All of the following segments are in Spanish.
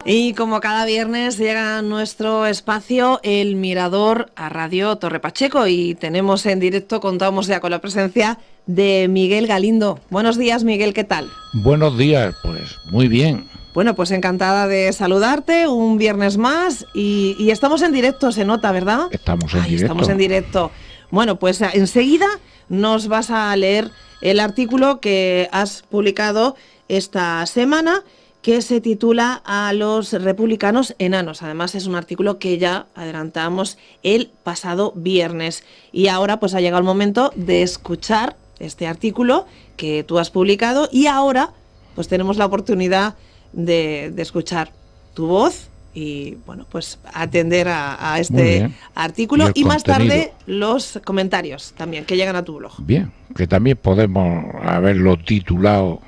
Y como cada viernes llega a nuestro espacio El Mirador a Radio Torre Pacheco y tenemos en directo, contamos ya con la presencia de Miguel Galindo. Buenos días, Miguel, ¿qué tal? Buenos días, pues muy bien. Bueno, pues encantada de saludarte un viernes más y estamos en directo, se nota, ¿verdad? Estamos en directo. Estamos en directo. Bueno, pues enseguida nos vas a leer el artículo que has publicado esta semana, que se titula A los republicanos enanos. Además es un artículo que ya adelantamos el pasado viernes. Y ahora pues ha llegado el momento de escuchar este artículo que tú has publicado y ahora pues tenemos la oportunidad de escuchar tu voz y bueno, pues atender a este artículo y más tarde los comentarios también que llegan a tu blog. Bien, que también podemos haberlo titulado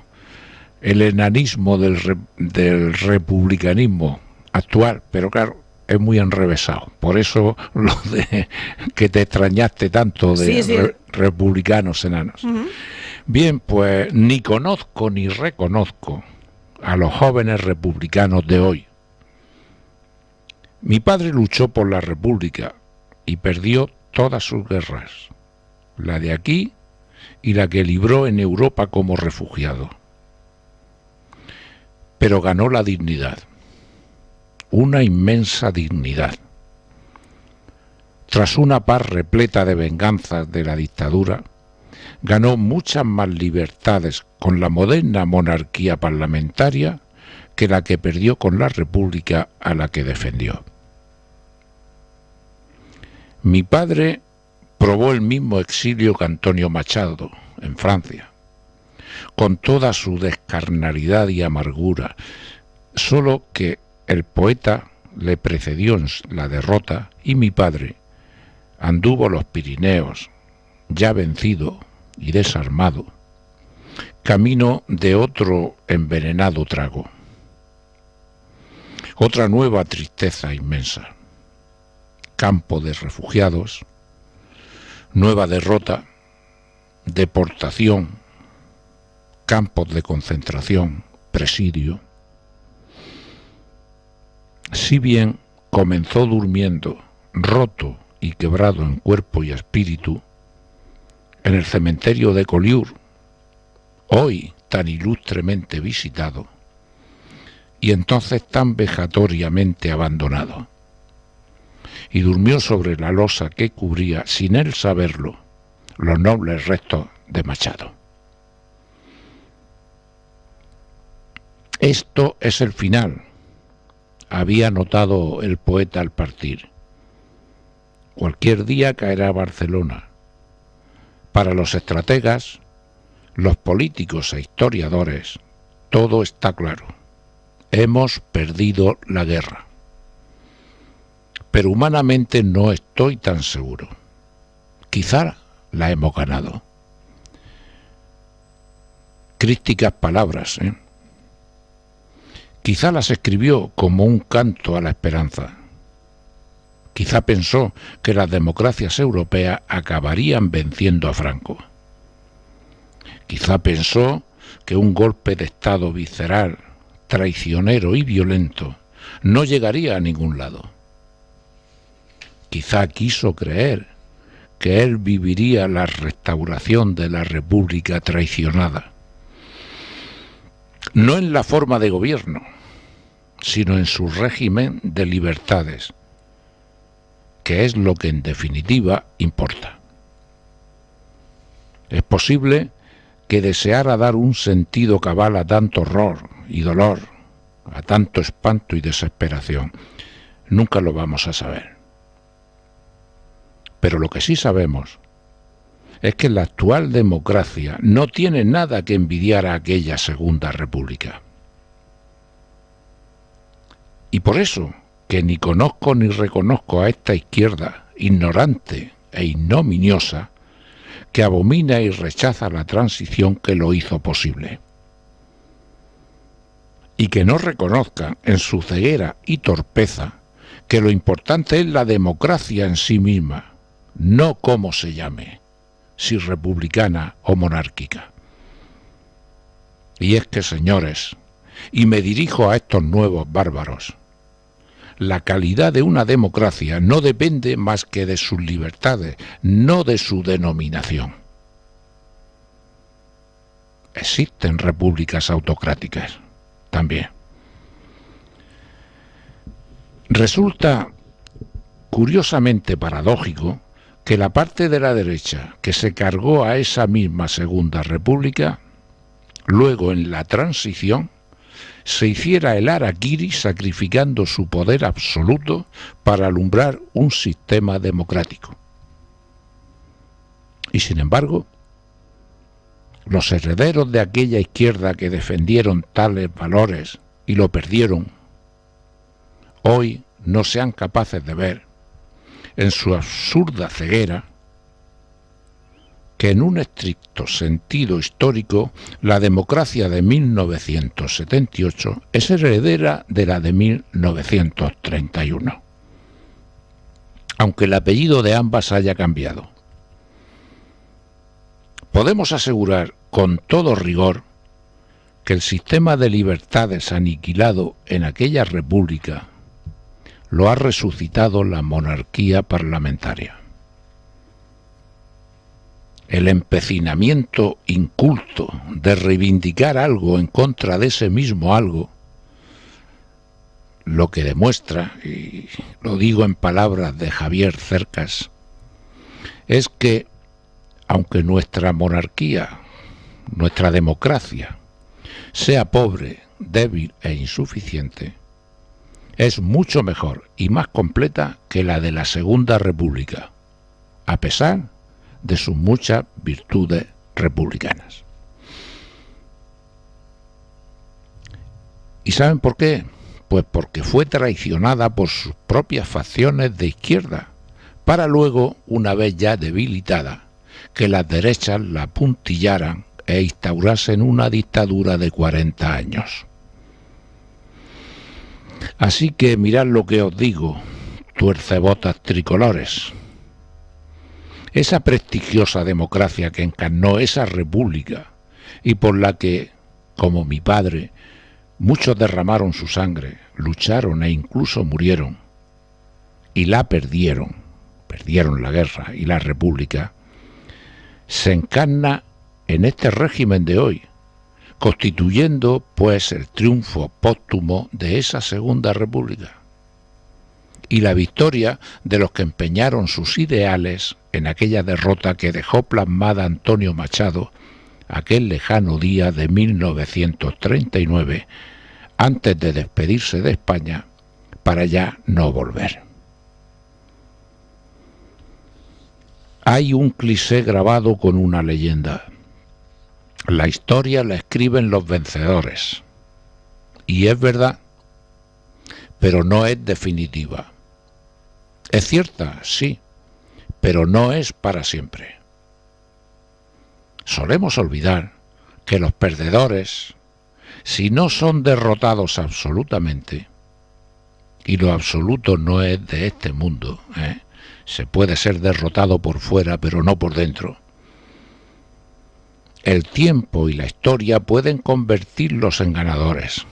El enanismo del republicanismo actual, pero claro, es muy enrevesado. Por eso lo de que te extrañaste tanto de republicanos enanos. Bien, pues ni conozco ni reconozco a los jóvenes republicanos de hoy. Mi padre luchó por la República y perdió todas sus guerras, la de aquí y la que libró en Europa como refugiado. Pero ganó la dignidad, una inmensa dignidad. Tras una paz repleta de venganzas de la dictadura, ganó muchas más libertades con la moderna monarquía parlamentaria que la que perdió con la república a la que defendió. Mi padre probó el mismo exilio que Antonio Machado en Francia, con toda su descarnalidad y amargura, solo que el poeta le precedió en la derrota y mi padre anduvo los Pirineos, ya vencido y desarmado, camino de otro envenenado trago. Otra nueva tristeza inmensa, campo de refugiados, nueva derrota, deportación, campos de concentración, presidio. Si bien comenzó durmiendo, roto y quebrado en cuerpo y espíritu, en el cementerio de Collioure, hoy tan ilustremente visitado, y entonces tan vejatoriamente abandonado, y durmió sobre la losa que cubría, sin él saberlo, los nobles restos de Machado. Esto es el final, había notado el poeta al partir. Cualquier día caerá Barcelona. Para los estrategas, los políticos e historiadores, todo está claro. Hemos perdido la guerra. Pero humanamente no estoy tan seguro. Quizá la hemos ganado. Crípticas palabras, ¿eh? Quizá las escribió como un canto a la esperanza. Quizá pensó que las democracias europeas acabarían venciendo a Franco. Quizá pensó que un golpe de Estado visceral, traicionero y violento no llegaría a ningún lado. Quizá quiso creer que él viviría la restauración de la República traicionada. No en la forma de gobierno, sino en su régimen de libertades, que es lo que en definitiva importa. Es posible que deseara dar un sentido cabal a tanto horror y dolor, a tanto espanto y desesperación. Nunca lo vamos a saber. Pero lo que sí sabemos es que la actual democracia no tiene nada que envidiar a aquella Segunda República. Y por eso que ni conozco ni reconozco a esta izquierda ignorante e ignominiosa que abomina y rechaza la transición que lo hizo posible. Y que no reconozca en su ceguera y torpeza que lo importante es la democracia en sí misma, no cómo se llame, si republicana o monárquica. Y es que, señores, y me dirijo a estos nuevos bárbaros. La calidad de una democracia no depende más que de sus libertades, no de su denominación. Existen repúblicas autocráticas también. Resulta curiosamente paradójico que la parte de la derecha que se cargó a esa misma Segunda República, luego en la transición, se hiciera el harakiri sacrificando su poder absoluto para alumbrar un sistema democrático. Y sin embargo, los herederos de aquella izquierda que defendieron tales valores y lo perdieron, hoy no sean capaces de ver, en su absurda ceguera, que en un estricto sentido histórico la democracia de 1978 es heredera de la de 1931, aunque el apellido de ambas haya cambiado. Podemos asegurar con todo rigor que el sistema de libertades aniquilado en aquella república lo ha resucitado la monarquía parlamentaria. El empecinamiento inculto de reivindicar algo en contra de ese mismo algo, lo que demuestra, y lo digo en palabras de Javier Cercas, es que aunque nuestra monarquía, nuestra democracia, sea pobre, débil e insuficiente, es mucho mejor y más completa que la de la Segunda República, a pesar de sus muchas virtudes republicanas. ¿Y saben por qué? Pues porque fue traicionada por sus propias facciones de izquierda, para luego, una vez ya debilitada, que las derechas la apuntillaran e instaurasen una dictadura de 40 años. Así que mirad lo que os digo, tuercebotas tricolores. Esa prestigiosa democracia que encarnó esa república y por la que, como mi padre, muchos derramaron su sangre, lucharon e incluso murieron, y la perdieron la guerra y la república, se encarna en este régimen de hoy, constituyendo pues el triunfo póstumo de esa Segunda República y la victoria de los que empeñaron sus ideales en aquella derrota que dejó plasmada Antonio Machado aquel lejano día de 1939, antes de despedirse de España para ya no volver. Hay un cliché grabado con una leyenda. La historia la escriben los vencedores. Y es verdad, pero no es definitiva. Es cierta, sí, pero no es para siempre. Solemos olvidar que los perdedores, si no son derrotados absolutamente, y lo absoluto no es de este mundo, se puede ser derrotado por fuera, pero no por dentro. El tiempo y la historia pueden convertirlos en ganadores.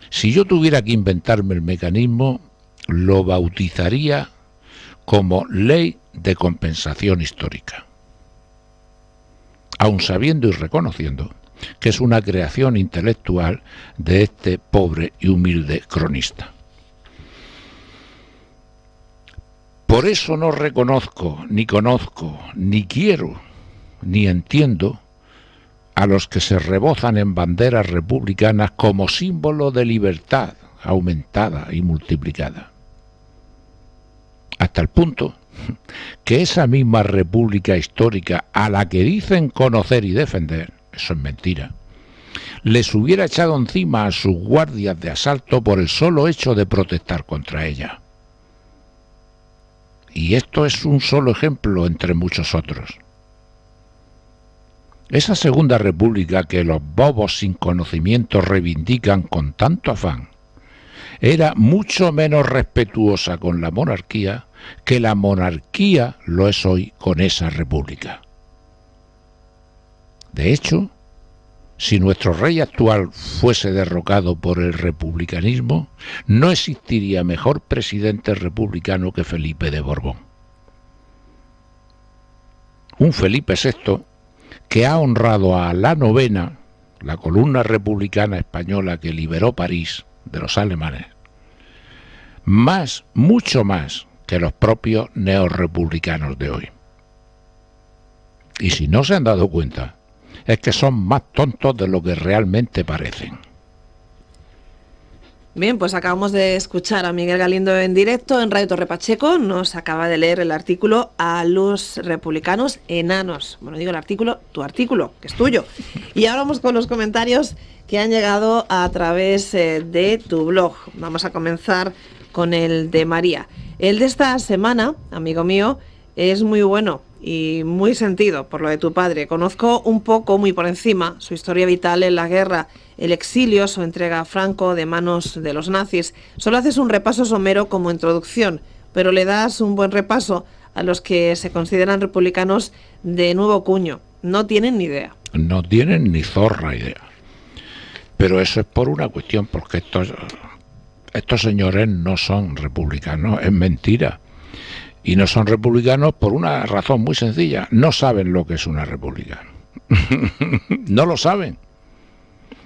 Si yo tuviera que inventarme el mecanismo, lo bautizaría como ley de compensación histórica, aun sabiendo y reconociendo que es una creación intelectual de este pobre y humilde cronista. Por eso no reconozco, ni conozco, ni quiero, ni entiendo a los que se rebozan en banderas republicanas como símbolo de libertad aumentada y multiplicada. Hasta el punto que esa misma república histórica a la que dicen conocer y defender, eso es mentira, les hubiera echado encima a sus guardias de asalto por el solo hecho de protestar contra ella. Y esto es un solo ejemplo entre muchos otros. Esa Segunda República que los bobos sin conocimiento reivindican con tanto afán, era mucho menos respetuosa con la monarquía que la monarquía lo es hoy con esa república. De hecho, si nuestro rey actual fuese derrocado por el republicanismo, no existiría mejor presidente republicano que Felipe de Borbón. Un Felipe VI que ha honrado a la novena, la columna republicana española que liberó París de los alemanes, mucho más que los propios neorrepublicanos de hoy. Y si no se han dado cuenta, es que son más tontos de lo que realmente parecen. Bien, pues acabamos de escuchar a Miguel Galindo en directo en Radio Torre Pacheco. Nos acaba de leer el artículo A los republicanos enanos. Bueno, digo el artículo, tu artículo, que es tuyo. Y ahora vamos con los comentarios que han llegado a través de tu blog. Vamos a comenzar con el de María. El de esta semana, amigo mío, es muy bueno y muy sentido por lo de tu padre. Conozco un poco, muy por encima, su historia vital en la guerra, el exilio, su entrega a Franco de manos de los nazis. Solo haces un repaso somero como introducción, pero le das un buen repaso a los que se consideran republicanos de nuevo cuño. No tienen ni idea. No tienen ni zorra idea. Pero eso es por una cuestión, porque estos señores no son republicanos, es mentira. Y no son republicanos por una razón muy sencilla. No saben lo que es una república. No lo saben.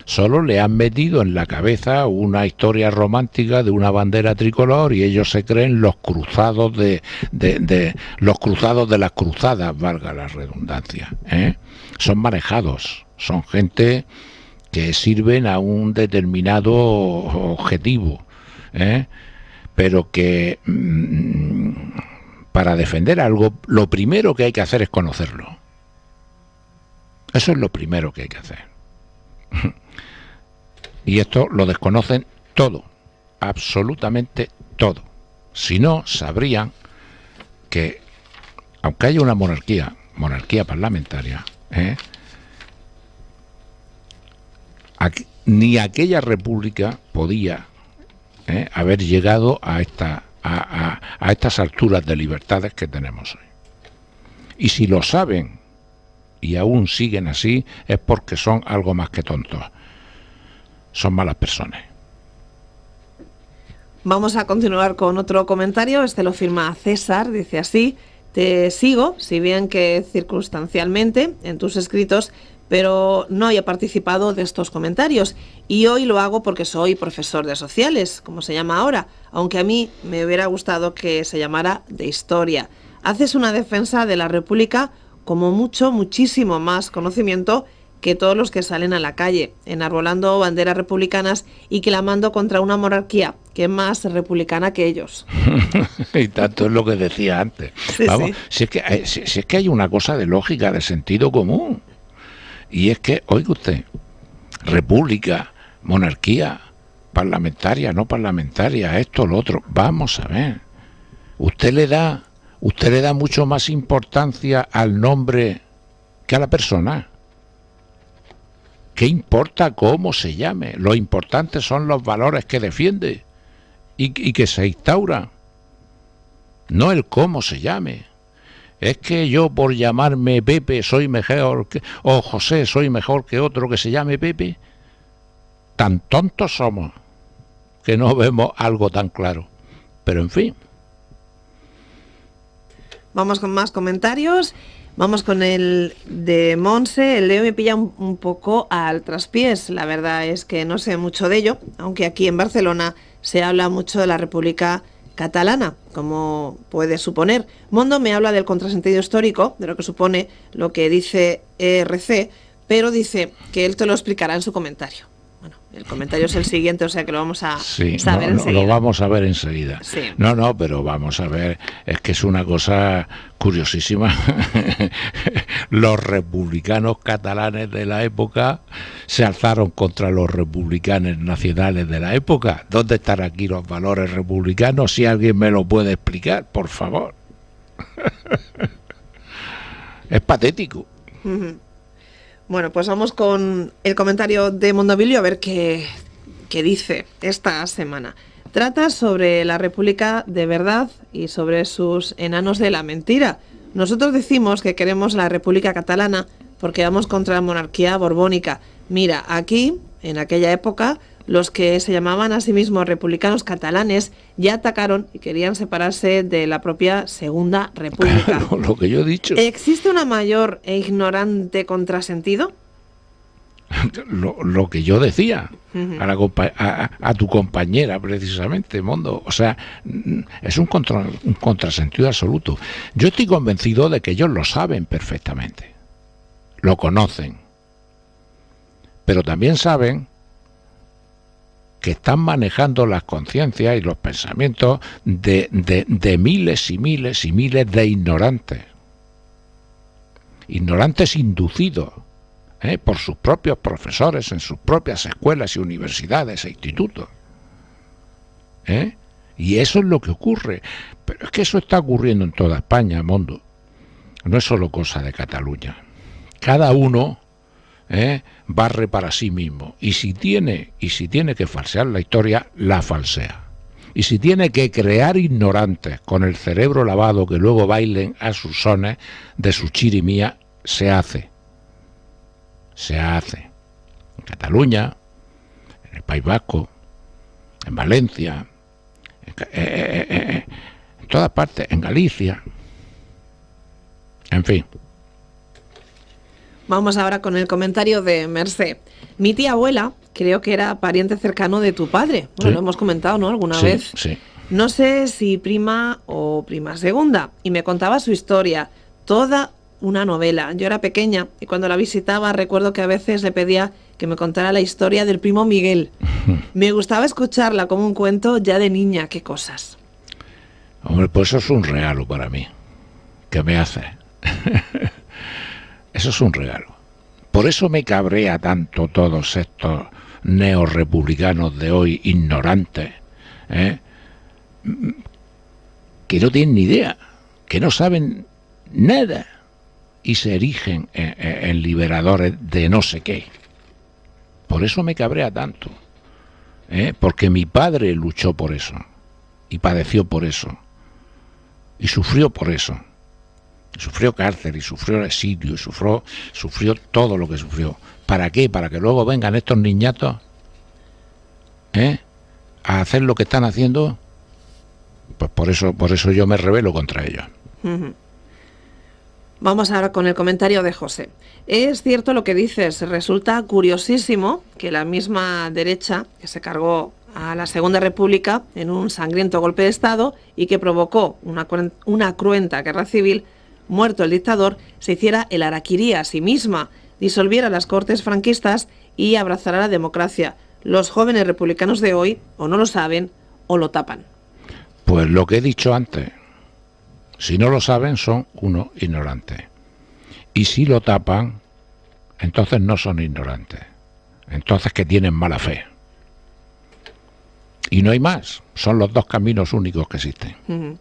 Solo le han metido en la cabeza una historia romántica de una bandera tricolor y ellos se creen los cruzados de las cruzadas, valga la redundancia, ¿eh? Son manejados, son gente que sirven a un determinado objetivo, ¿eh? Pero que para defender algo, lo primero que hay que hacer es conocerlo. Eso es lo primero que hay que hacer. Y esto lo desconocen todo, absolutamente todo. Si no, sabrían que, aunque haya una monarquía parlamentaria, ni aquella república podía haber llegado a estas alturas de libertades que tenemos hoy. Y si lo saben y aún siguen así, es porque son algo más que tontos. Son malas personas. Vamos a continuar con otro comentario. Este lo firma César, dice así: te sigo, si bien que circunstancialmente, en tus escritos, pero no haya participado de estos comentarios. Y hoy lo hago porque soy profesor de sociales, como se llama ahora, aunque a mí me hubiera gustado que se llamara de historia. Haces una defensa de la República como muchísimo más conocimiento que todos los que salen a la calle, enarbolando banderas republicanas y clamando contra una monarquía que es más republicana que ellos. Y tanto es lo que decía antes. Sí, vamos, sí. Si es que hay una cosa de lógica, de sentido común. Y es que, oiga usted, república, monarquía, parlamentaria, no parlamentaria, esto, lo otro. Vamos a ver. Usted le da mucho más importancia al nombre que a la persona. ¿Qué importa cómo se llame? Lo importante son los valores que defiende y que se instauran, no el cómo se llame. Es que yo por llamarme Pepe soy mejor o José soy mejor que otro que se llame Pepe. Tan tontos somos que no vemos algo tan claro. Pero en fin. Vamos con más comentarios. Vamos con el de Monse. El Leo me pilla un poco al traspiés. La verdad es que no sé mucho de ello, aunque aquí en Barcelona se habla mucho de la República Catalana, como puedes suponer. Mondo me habla del contrasentido histórico, de lo que supone lo que dice ERC, pero dice que él te lo explicará en su comentario. Bueno, el comentario es el siguiente, o sea que lo vamos a saber enseguida. Lo vamos a ver enseguida. Sí. No, pero vamos a ver, es que es una cosa curiosísima. Los republicanos catalanes de la época se alzaron contra los republicanos nacionales de la época. ¿Dónde están aquí los valores republicanos? Si alguien me lo puede explicar, por favor. Es patético. Uh-huh. Bueno, pues vamos con el comentario de Mondabilio a ver qué dice esta semana. Trata sobre la República de verdad y sobre sus enanos de la mentira. Nosotros decimos que queremos la República Catalana porque vamos contra la monarquía borbónica, Mira, aquí, en aquella época, los que se llamaban a sí mismos republicanos catalanes ya atacaron y querían separarse de la propia Segunda República. Claro, lo que yo he dicho. ¿Existe una mayor e ignorante contrasentido? Lo que yo decía a tu compañera, precisamente, Mondo. O sea, es un contrasentido absoluto. Yo estoy convencido de que ellos lo saben perfectamente, lo conocen, pero también saben que están manejando las conciencias y los pensamientos de miles y miles y miles de ignorantes inducidos por sus propios profesores en sus propias escuelas y universidades e institutos. Y eso es lo que ocurre. Pero es que eso está ocurriendo en toda España, Mondo. No es solo cosa de Cataluña. Cada uno barre para sí mismo. Y si tiene que falsear la historia, la falsea. Y si tiene que crear ignorantes con el cerebro lavado que luego bailen a sus sones de su chirimía, se hace. Se hace. En Cataluña, en el País Vasco, en Valencia, en todas partes, en Galicia. En fin. Vamos ahora con el comentario de Mercé. Mi tía abuela creo que era pariente cercano de tu padre. Bueno, sí. Lo hemos comentado, ¿no? Alguna vez. Sí. No sé si prima o prima segunda. Y me contaba su historia. Toda una novela. Yo era pequeña y cuando la visitaba recuerdo que a veces le pedía que me contara la historia del primo Miguel. Me gustaba escucharla como un cuento ya de niña. ¿Qué cosas? Hombre, pues eso es un regalo para mí. ¿Qué me hace? Eso es un regalo. Por eso me cabrea tanto todos estos neorrepublicanos de hoy, ignorantes, que no tienen ni idea, que no saben nada y se erigen en liberadores de no sé qué. Por eso me cabrea tanto, porque mi padre luchó por eso y padeció por eso y sufrió por eso. Sufrió cárcel y sufrió exilio y sufrió todo lo que sufrió. ¿Para qué? Para que luego vengan estos niñatos a hacer lo que están haciendo. Pues por eso yo me rebelo contra ellos. Vamos ahora con el comentario de José. Es cierto lo que dices, resulta curiosísimo que la misma derecha que se cargó a la Segunda República en un sangriento golpe de Estado y que provocó una cruenta guerra civil, muerto el dictador, se hiciera el harakiri a sí misma, disolviera las cortes franquistas y abrazara la democracia. Los jóvenes republicanos de hoy o no lo saben o lo tapan. Pues lo que he dicho antes, si no lo saben son unos ignorantes. Y si lo tapan, entonces no son ignorantes. Entonces que tienen mala fe. Y no hay más, son los dos caminos únicos que existen.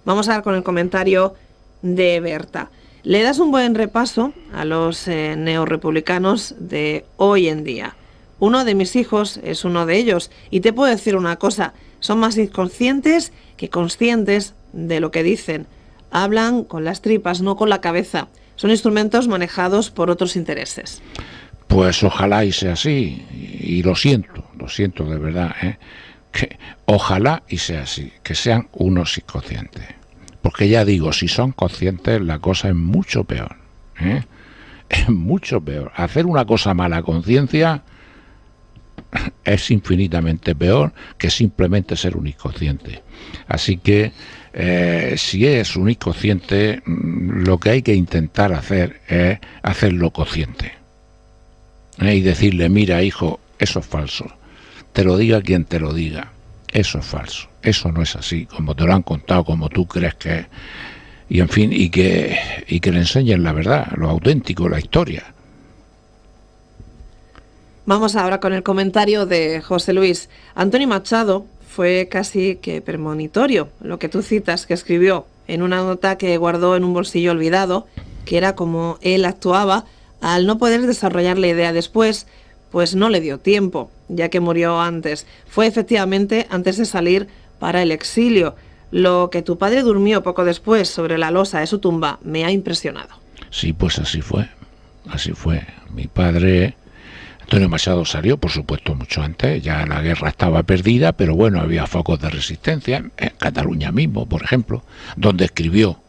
Vamos a ver con el comentario de Berta. Le das un buen repaso a los neorrepublicanos de hoy en día. Uno de mis hijos es uno de ellos y te puedo decir una cosa, son más inconscientes que conscientes de lo que dicen. Hablan con las tripas, no con la cabeza. Son instrumentos manejados por otros intereses. Pues ojalá y sea así, y lo siento de verdad, que ojalá y sea así, que sean unos inconscientes. Porque ya digo, si son conscientes la cosa es mucho peor, es mucho peor. Hacer una cosa mala a conciencia es infinitamente peor que simplemente ser un inconsciente. Así que si es un inconsciente, lo que hay que intentar hacer es hacerlo consciente. Y decirle, mira hijo, eso es falso, te lo diga quien te lo diga, eso es falso, eso no es así, como te lo han contado, como tú crees que es, y en fin, y que le enseñen la verdad, lo auténtico, la historia. Vamos ahora con el comentario de José Luis. Antonio Machado fue casi que premonitorio, lo que tú citas, que escribió en una nota que guardó en un bolsillo olvidado, que era como él actuaba. Al no poder desarrollar la idea después, pues no le dio tiempo, ya que murió antes. Fue efectivamente antes de salir para el exilio. Lo que tu padre durmió poco después sobre la losa de su tumba me ha impresionado. Sí, pues así fue. así fue. Mi padre, Antonio Machado, salió, por supuesto, mucho antes, ya la guerra estaba perdida, pero bueno, había focos de resistencia, en Cataluña mismo, por ejemplo, donde escribió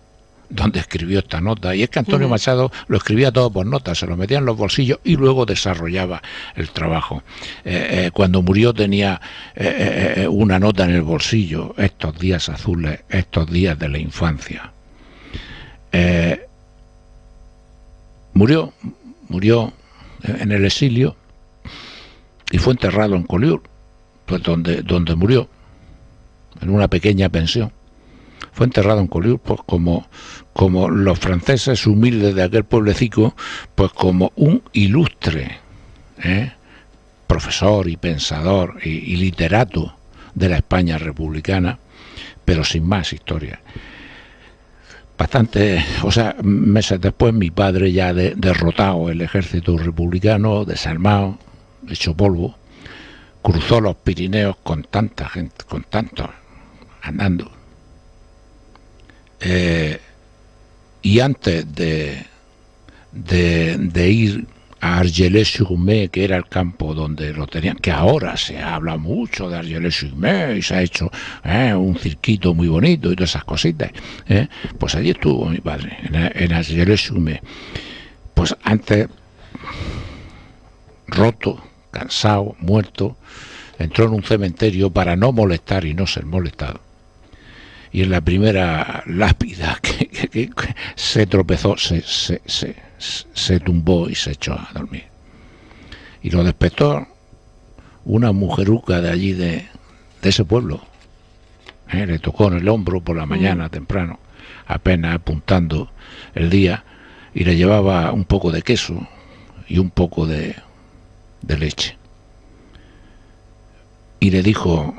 esta nota. Y es que Antonio Machado lo escribía todo por notas, se lo metía en los bolsillos y luego desarrollaba el trabajo. Cuando murió tenía una nota en el bolsillo: estos días azules, estos días de la infancia. Murió en el exilio y fue enterrado en Collioure, pues donde murió, en una pequeña pensión. Fue enterrado en Collioure, pues como los franceses humildes de aquel pueblecico, pues como un ilustre profesor y pensador y literato de la España republicana, pero sin más historia. Meses después, mi padre, ya derrotado el ejército republicano, desarmado, hecho polvo, cruzó los Pirineos con tanta gente, con tantos, andando. Y antes de ir a Argelès-sur-Mer, que era el campo donde lo tenían, que ahora se habla mucho de Argelès-sur-Mer y se ha hecho un circuito muy bonito y todas esas cositas, pues allí estuvo mi padre, en Argelès-sur-Mer. Pues antes, roto, cansado, muerto, entró en un cementerio para no molestar y no ser molestado. Y en la primera lápida que se tropezó, se tumbó y se echó a dormir. Y lo despertó una mujeruca de allí, de ese pueblo. Le tocó en el hombro por la mañana temprano, apenas apuntando el día, y le llevaba un poco de queso y un poco de leche. Y le dijo: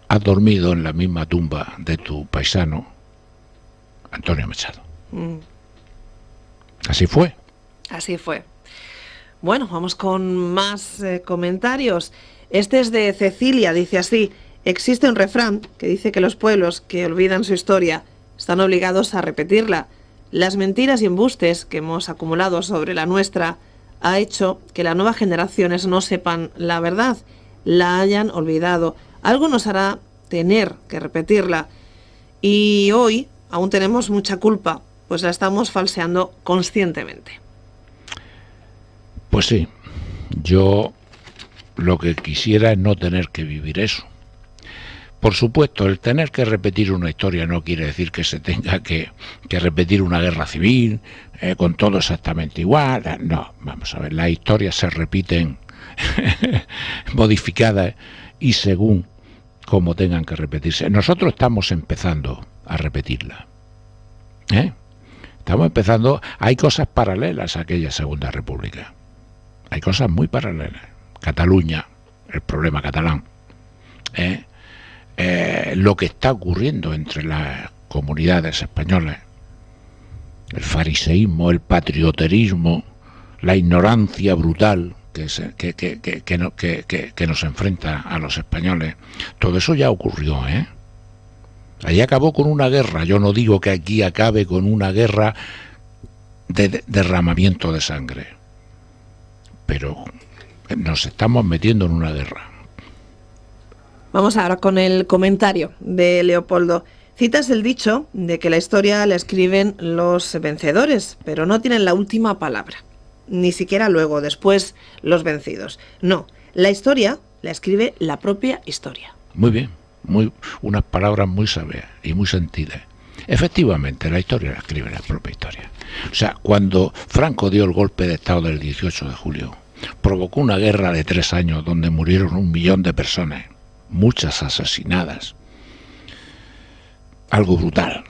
has dormido en la misma tumba de tu paisano, Antonio Machado. Así fue. Así fue. Bueno, vamos con más comentarios. Este es de Cecilia, dice así: existe un refrán que dice que los pueblos que olvidan su historia están obligados a repetirla. Las mentiras y embustes que hemos acumulado sobre la nuestra ha hecho que las nuevas generaciones no sepan la verdad, la hayan olvidado. Algo nos hará tener que repetirla, y hoy aún tenemos mucha culpa, pues la estamos falseando conscientemente. Pues sí, yo lo que quisiera es no tener que vivir eso. Por supuesto, el tener que repetir una historia no quiere decir que se tenga que repetir una guerra civil con todo exactamente igual. No, vamos a ver, las historias se repiten modificadas y según como tengan que repetirse. Nosotros estamos empezando a repetirla. Estamos empezando. Hay cosas paralelas a aquella Segunda República. Hay cosas muy paralelas. Cataluña, el problema catalán. Lo que está ocurriendo entre las comunidades españolas, el fariseísmo, el patrioterismo, la ignorancia brutal que nos enfrenta a los españoles, todo eso ya ocurrió. Allí acabó con una guerra. Yo no digo que aquí acabe con una guerra de derramamiento de sangre, pero nos estamos metiendo en una guerra. Vamos ahora con el comentario de Leopoldo. Citas el dicho de que la historia la escriben los vencedores, pero no tienen la última palabra. Ni siquiera luego, después, los vencidos. No, la historia la escribe la propia historia. Muy bien, unas palabras muy sabias y muy sentidas. Efectivamente, la historia la escribe la propia historia. O sea, cuando Franco dio el golpe de Estado del 18 de julio, provocó una guerra de 3 años donde murieron 1 millón de personas, muchas asesinadas. Algo brutal,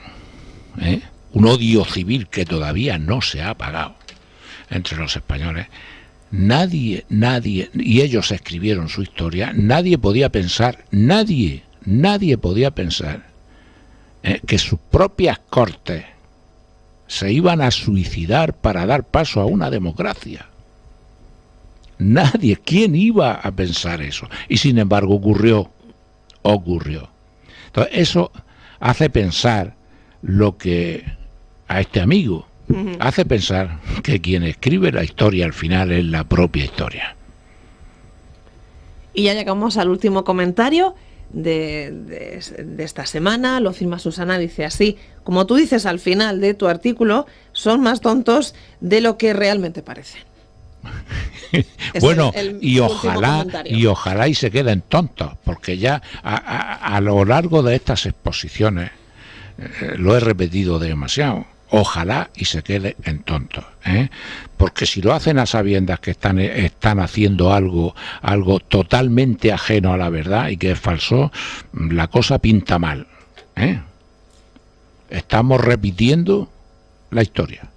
un odio civil que todavía no se ha apagado entre los españoles. Nadie, y ellos escribieron su historia, nadie podía pensar que sus propias cortes se iban a suicidar para dar paso a una democracia. Nadie, ¿quién iba a pensar eso? Y sin embargo ocurrió. Entonces eso hace pensar lo que a este amigo hace pensar que quien escribe la historia al final es la propia historia. Y ya llegamos al último comentario de esta semana. Lo firma Susana, dice así: como tú dices al final de tu artículo, son más tontos de lo que realmente parecen. Bueno, el y último ojalá y se queden tontos, porque ya a lo largo de estas exposiciones lo he repetido demasiado. Ojalá y se quede en tontos, porque si lo hacen a sabiendas que están haciendo algo totalmente ajeno a la verdad y que es falso, la cosa pinta mal. Estamos repitiendo la historia.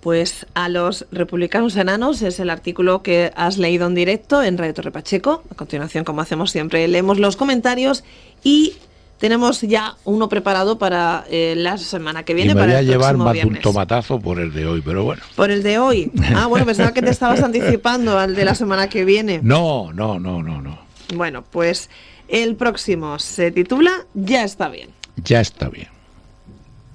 Pues a los republicanos enanos es el artículo que has leído en directo en Radio Torre Pacheco. A continuación, como hacemos siempre, leemos los comentarios y tenemos ya uno preparado para la semana que viene. Y me para voy a el llevar próximo más de un viernes. tomatazo por el de hoy, pero bueno. Por el de hoy. Bueno, pensaba que te estabas anticipando al de la semana que viene. No. Bueno, pues el próximo se titula Ya está bien. Ya está bien.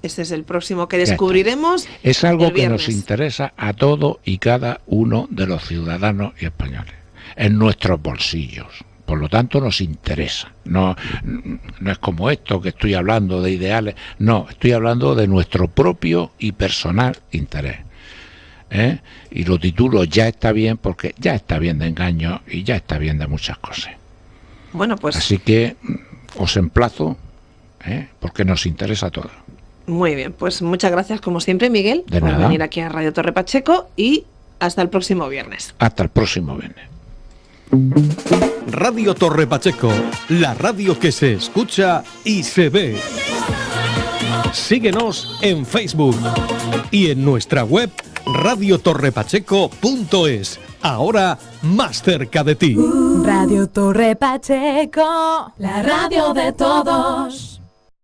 Este es el próximo que descubriremos. Es algo el que viernes. nos interesa a todos y cada uno de los ciudadanos y españoles, en nuestros bolsillos. Por lo tanto, nos interesa. No es como esto que estoy hablando de ideales. No, estoy hablando de nuestro propio y personal interés. Y lo titulo Ya está bien, porque ya está bien de engaños y ya está bien de muchas cosas. Bueno, pues así que os emplazo, porque nos interesa a todos. muy bien, pues muchas gracias como siempre, Miguel, De por nada. venir aquí a Radio Torre Pacheco y hasta el próximo viernes. Hasta el próximo viernes. Radio Torre Pacheco, la radio que se escucha y se ve. Síguenos en Facebook y en nuestra web radiotorrepacheco.es. Ahora más cerca de ti. Radio Torre Pacheco, la radio de todos.